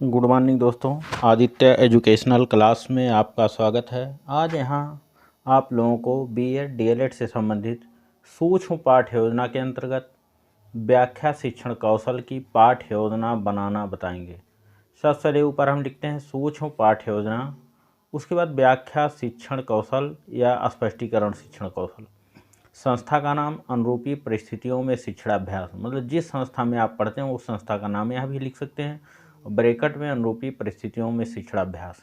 Good morning दोस्तों, Aditya educational class में आपका स्वागत है। आज यहाँ आप लोगों को बीएड डीएलएड से संबंधित सूक्ष्म पाठ्य योजना के अंतर्गत व्याख्या शिक्षण कौशल की पाठ्य योजना बनाना बताएंगे। सबसे ऊपर हम लिखते हैं सूक्ष्म पाठ्य योजना, उसके बाद व्याख्या शिक्षण कौशल या स्पष्टीकरण शिक्षण कौशल। संस्था का नाम, अनुरूपी परिस्थितियों में शिक्षणाभ्यास, मतलब जिस संस्था में आप पढ़ते हैं उस संस्था का नाम यहाँ भी लिख सकते हैं। ब्रैकेट में अनुरूपी परिस्थितियों में शिक्षणाभ्यास।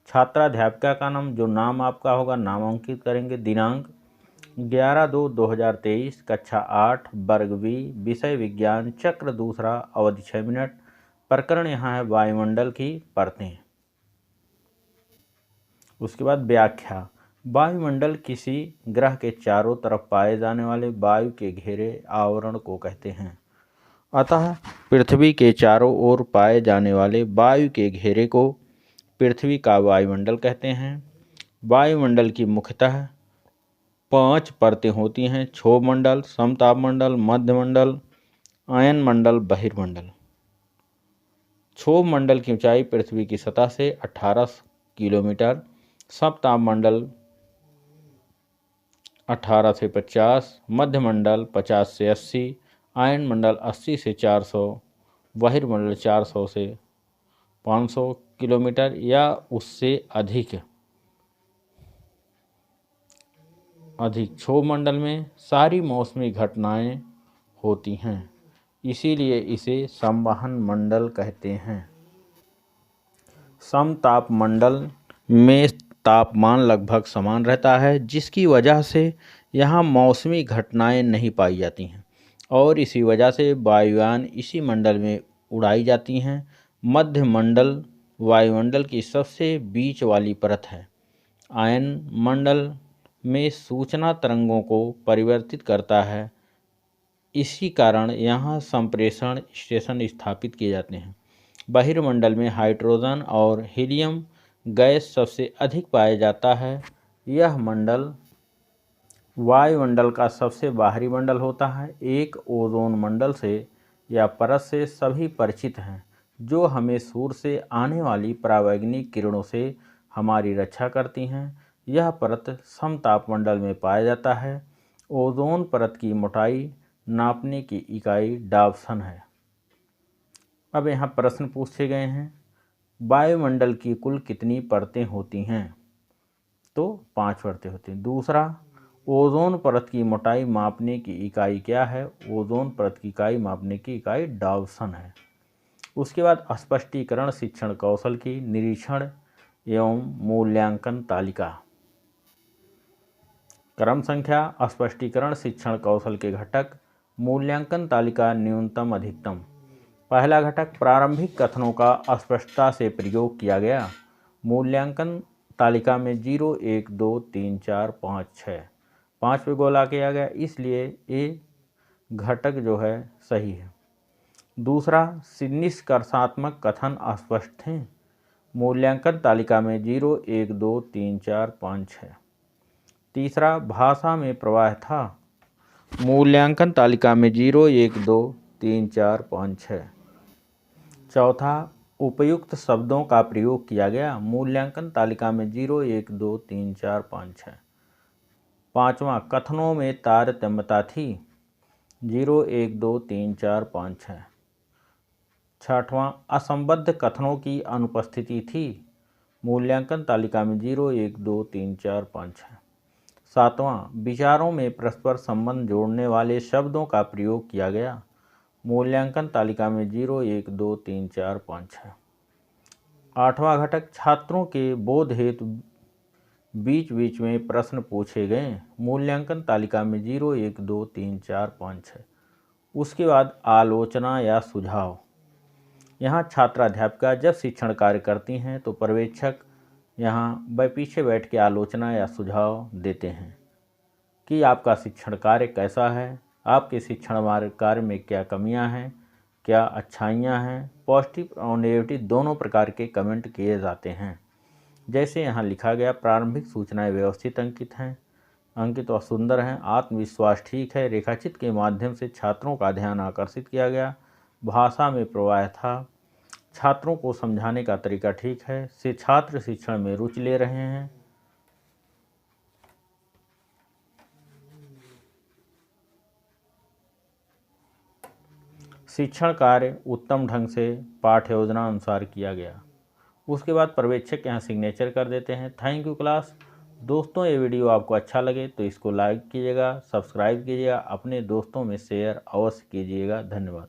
छात्राध्यापिका का नाम, जो नाम आपका होगा नामांकित करेंगे। दिनांक 11/2/2023, कक्षा 8, वर्ग बी, विषय विज्ञान, चक्र दूसरा, अवधि 6 मिनट। प्रकरण यहाँ है वायुमंडल की परतें। उसके बाद व्याख्या। वायुमंडल किसी ग्रह के चारों तरफ पाए जाने वाले वायु के घेरे आवरण को कहते हैं। अतः पृथ्वी के चारों ओर पाए जाने वाले वायु के घेरे को पृथ्वी का वायुमंडल कहते हैं। वायुमंडल की मुख्यतः 5 परतें होती हैं: क्षोभ मंडल, समताप मंडल, मध्यमंडल, आयन मंडल, बहिर्मंडल। क्षोभ मंडल की ऊंचाई पृथ्वी की सतह से 18 किलोमीटर, समताप मंडल 18 से 50, मध्यमंडल 50 से 80, आयन मंडल 80 से 400, बहिर्मंडल 400 से 500 किलोमीटर या उससे अधिक। क्षोभ मंडल में सारी मौसमी घटनाएं होती हैं, इसीलिए इसे संवहन मंडल कहते हैं। समताप मंडल में तापमान लगभग समान रहता है, जिसकी वजह से यहाँ मौसमी घटनाएं नहीं पाई जाती हैं और इसी वजह से वायुयान इसी मंडल में उड़ाई जाती हैं। मध्य मंडल वायुमंडल की सबसे बीच वाली परत है। आयन मंडल में सूचना तरंगों को परिवर्तित करता है, इसी कारण यहाँ संप्रेषण स्टेशन स्थापित किए जाते हैं। बहिर्मंडल में हाइड्रोजन और हीलियम गैस सबसे अधिक पाया जाता है। यह मंडल वायुमंडल का सबसे बाहरी मंडल होता है। एक ओजोन मंडल से या परत से सभी परिचित हैं, जो हमें सूर्य से आने वाली परावैंगनिक किरणों से हमारी रक्षा करती हैं। यह परत समताप मंडल में पाया जाता है। ओजोन परत की मोटाई नापने की इकाई डाल्सन है। अब यहाँ प्रश्न पूछे गए हैं, वायुमंडल की कुल कितनी परतें होती हैं? तो 5 परतें होती हैं। दूसरा, ओजोन परत की मोटाई मापने की इकाई क्या है? ओजोन परत की इकाई मापने की इकाई डाल्सन है। उसके बाद स्पष्टीकरण शिक्षण कौशल की निरीक्षण एवं मूल्यांकन तालिका। क्रम संख्या, स्पष्टीकरण शिक्षण कौशल के घटक, मूल्यांकन तालिका, न्यूनतम अधिकतम। पहला घटक, प्रारंभिक कथनों का स्पष्टता से प्रयोग किया गया। मूल्यांकन तालिका में 0, 1, 2, 3, 4, 5, 6 5 पे गोला किया गया, इसलिए ए घटक जो है सही है। दूसरा, निष्कर्षात्मक कथन अस्पष्ट थे। मूल्यांकन तालिका में 0, 1, 2, 3, 4, 5, 6। तीसरा, भाषा में प्रवाह था। मूल्यांकन तालिका में 0, 1, 2, 3, 4, 5, 6। चौथा, उपयुक्त शब्दों का प्रयोग किया गया। मूल्यांकन तालिका में 0, 1, 2, 3, 4, 5, 6। पाँचवां, कथनों में तारतम्यता थी। 0, 1, 2, 3, 4, 5, 6। छठवां, असंबद्ध कथनों की अनुपस्थिति थी। मूल्यांकन तालिका में 0, 1, 2, 3, 4, 5, 6। सातवां, विचारों में परस्पर संबंध जोड़ने वाले शब्दों का प्रयोग किया गया। मूल्यांकन तालिका में 0, 1, 2, 3, 4, 5, 6। आठवां घटक, छात्रों के बोध हेतु बीच बीच में प्रश्न पूछे गए। मूल्यांकन तालिका में 0, 1, 2, 3, 4, 5, 6। उसके बाद आलोचना या सुझाव। यहाँ छात्राध्यापिका जब शिक्षण कार्य करती हैं तो पर्यवेक्षक यहाँ पीछे बैठ के आलोचना या सुझाव देते हैं कि आपका शिक्षण कार्य कैसा है, आपके शिक्षण कार्य में क्या कमियां हैं, क्या अच्छाइयां हैं। पॉजिटिव और नेगेटिव दोनों प्रकार के कमेंट किए जाते हैं। जैसे यहाँ लिखा गया, प्रारंभिक सूचनाएं व्यवस्थित अंकित और सुंदर हैं। आत्मविश्वास ठीक है। रेखाचित्र के माध्यम से छात्रों का ध्यान आकर्षित किया गया। भाषा में प्रवाह था। छात्रों को समझाने का तरीका ठीक है, से छात्र शिक्षण में रुचि ले रहे हैं। शिक्षण कार्य उत्तम ढंग से पाठ्य योजना अनुसार किया गया। उसके बाद पर्यवेक्षक यहाँ सिग्नेचर कर देते हैं। Thank you class. दोस्तों, ये वीडियो आपको अच्छा लगे तो इसको लाइक कीजिएगा, सब्सक्राइब कीजिएगा, अपने दोस्तों में शेयर अवश्य कीजिएगा। धन्यवाद।